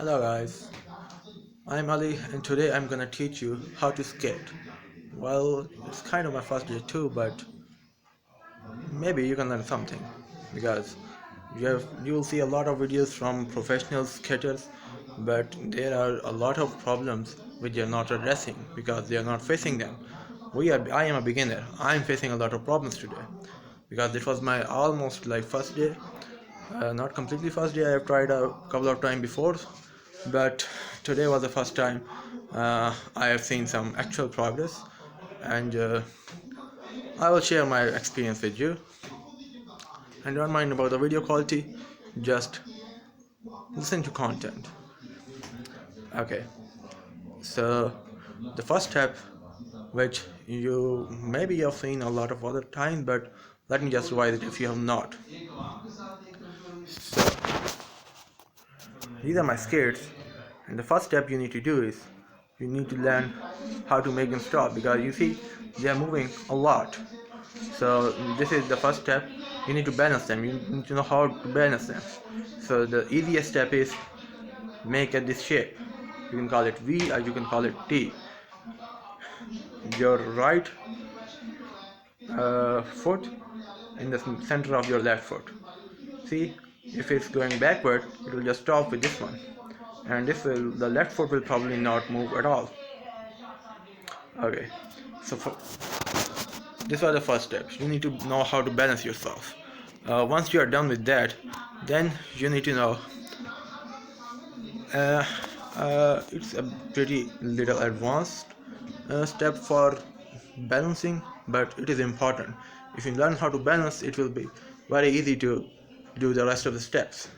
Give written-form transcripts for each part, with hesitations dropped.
Hello guys, I'm Ali and today I'm gonna teach you how to skate. Well, it's kind of my first day too, but maybe you can learn something because you will see a lot of videos from professional skaters, but there are a lot of problems which they are not addressing because they are not facing them. I am a beginner. I am facing a lot of problems today because it was my almost like first day. Not completely first day. I have tried a couple of times before, but today was the first time I have seen some actual progress, and I will share my experience with you. And don't mind about the video quality, just listen to content. Okay, so the first step, which you maybe you've seen a lot of other times, but let me just revise it if you have not. So these are my skates, and the first step you need to do is you need to learn how to make them stop because you see they are moving a lot. So this is the first step. You need to balance them. You need to know how to balance them. So the easiest step is make it this shape. You can call it V or you can call it T. Your right foot in the center of your left foot. See, if it's going backward, it will just stop with this one, and the left foot will probably not move at all. Okay, so these are the first steps. You need to know how to balance yourself. Once you are done with that, then you need to know uh, it's a pretty little advanced step for balancing, but it is important. If you learn how to balance, it will be very easy to do the rest of the steps.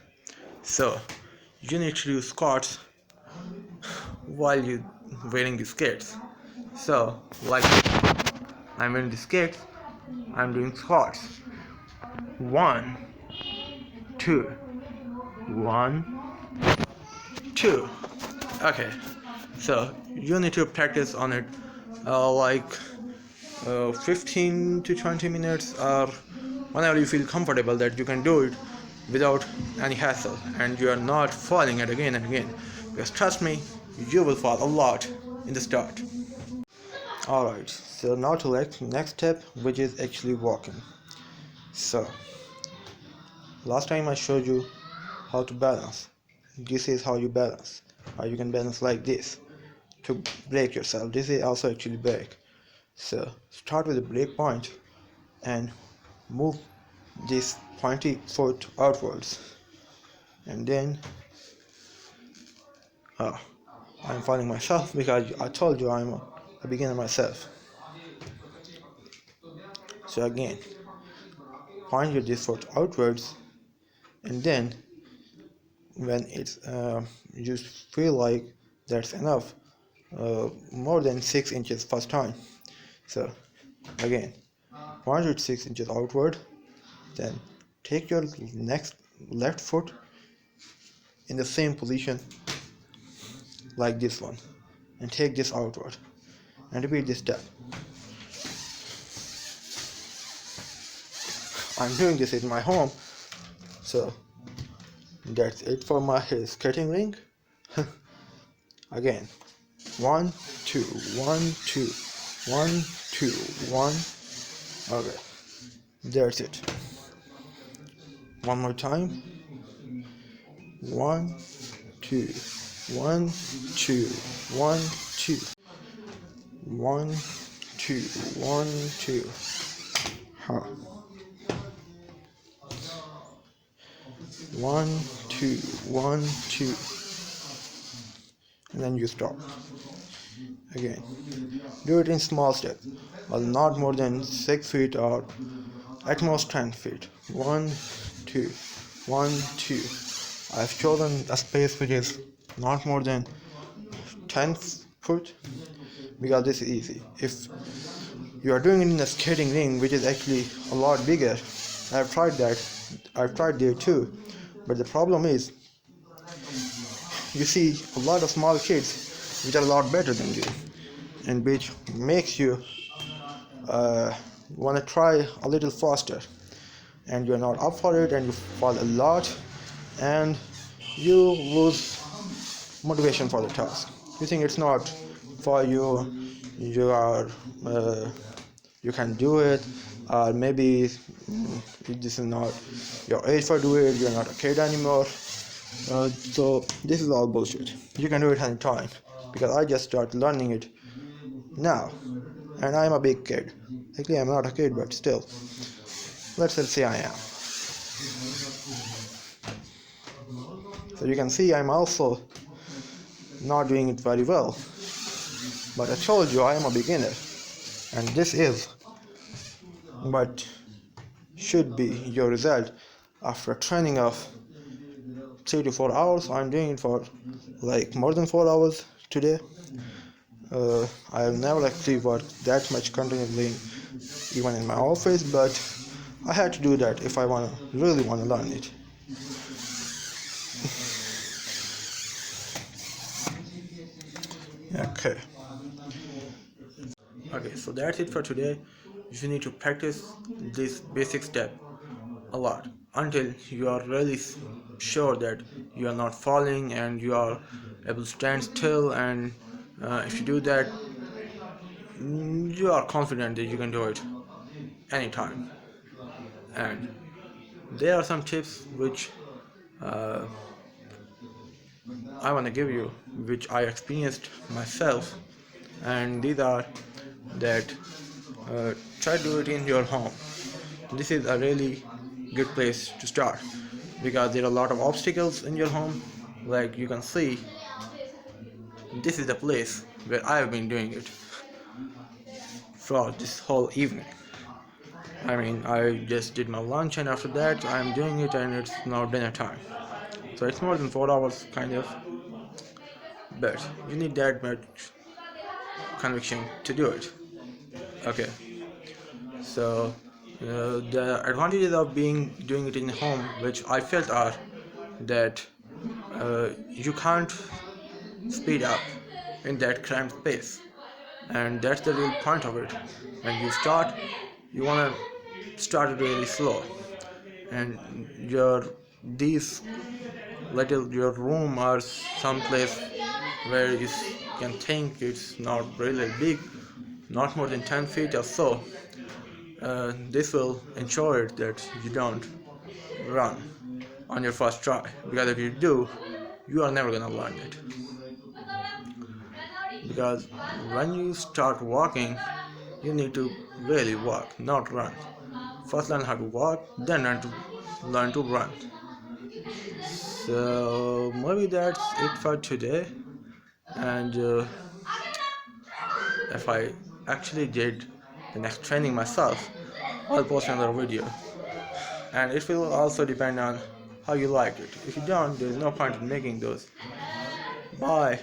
So you need to do squats while you wearing the skates. So like I'm wearing the skates, I'm doing squats. One, two, one, two. Okay, so you need to practice on it like 15 to 20 minutes or whenever you feel comfortable that you can do it without any hassle and you are not falling it again and again, because trust me, you will fall a lot in the start. Alright, so now to next step, which is actually walking. So last time I showed you how to balance. This is how you balance, or you can balance like this to break yourself. This is also actually break. So start with the break point and move this pointy foot outwards, and then I'm falling myself because I told you I'm a beginner myself. So again, point your this foot outwards, and then when it's you feel like that's enough, more than 6 inches first time. So again, point it 6 inches outward, then take your next left foot in the same position like this one and take this outward and repeat this step. I'm doing this in my home, so that's it for my skating ring. Again, 1 2 1 2 1 2 1. Okay, that's it. One more time. 1 2 1 2 1 2 1 2 1 2. Huh. 1 2 1 2, and then you stop. Again, do it in small steps, well, not more than 6 feet or at most 10 feet. 1 2 1 2. I've chosen a space which is not more than 10 foot because this is easy. If you are doing it in a skating ring, which is actually a lot bigger, I've tried there too, but the problem is you see a lot of small kids which are a lot better than you, and which makes you want to try a little faster, and you're not up for it and you fall a lot and you lose motivation for the task. You think it's not for you, you are you can do it, or maybe this is not your age for do it, you're not a kid anymore. So this is all bullshit. You can do it anytime, because I just started learning it now, and I'm a big kid. Actually, I'm not a kid, but still, let's say I am. So you can see I'm also not doing it very well, but I told you I am a beginner, and this is what should be your result after training of 3 to 4 hours. I'm doing it for like more than 4 hours today. I have never actually worked that much continuously even in my office, but I had to do that if I really want to learn it. Okay. Okay, so that's it for today. You need to practice this basic step a lot until you are really sure that you are not falling and you are able to stand still, and if you do that, you are confident that you can do it anytime. And there are some tips which uh, I want to give you, which I experienced myself, and these are that try to do it in your home. This is a really good place to start, because there are a lot of obstacles in your home. Like you can see, this is the place where I have been doing it for this whole evening. I mean, I just did my lunch, and after that I'm doing it, and it's now dinner time. So it's more than 4 hours kind of, but you need that much conviction to do it. Okay, so the advantages of being doing it in home, which I felt, are that you can't speed up in that cramped space, and that's the real point of it. When you start, you want to start it really slow, and these your room or someplace where you can think it's not really big, not more than 10 feet or so. This will ensure that you don't run on your first try, because if you do, you are never gonna learn it. Because when you start walking, you need to really walk, not run. First learn how to walk, then learn to run. So maybe that's it for today. And if I actually did the next training myself, I'll post another video. And it will also depend on how you like it. If you don't, there's no point in making those. Bye.